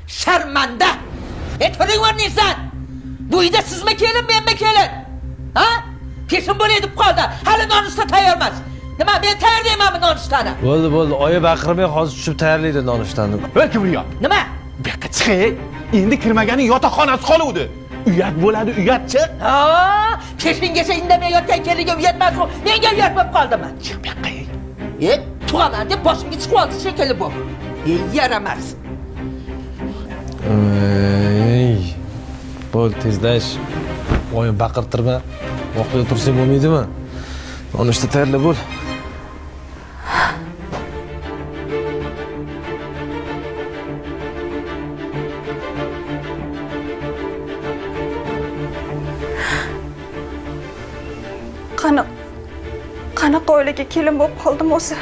Şarmanda. Turing o'rningsan. Bu uyda sizmi kelin, menmi kelin? Ha? Kesin böyle edip kaldı. Hali nonushta tayyormas. Nima, men tayyorlaymanmi nonushtani? Bo'ldi, oyi baqirmay hozir tushib tayyorlaydi nonushtani. Voy Kibriyo. Nima? Bu yoqqa chiqay. Endi kirmaganing yotoqxonasi qoluvdi. Uyat bo'ladi, uyatchi. Ha, peshingacha indamay yotgan keliga uyatmas u. Menga uyat bo'lib qoldimi? Chiq bu yoqqa. Tug'aman deb boshimga chiqib oldi shekilli bu. Yaramas. Ey. Bo'l, tezlash. Oyim baqirtirma. Voqea tursang bo'lmaydimi? Nonushta tayyorlab bo'l. Qanaqa oilaga kelin bo'lib qoldim o'zi?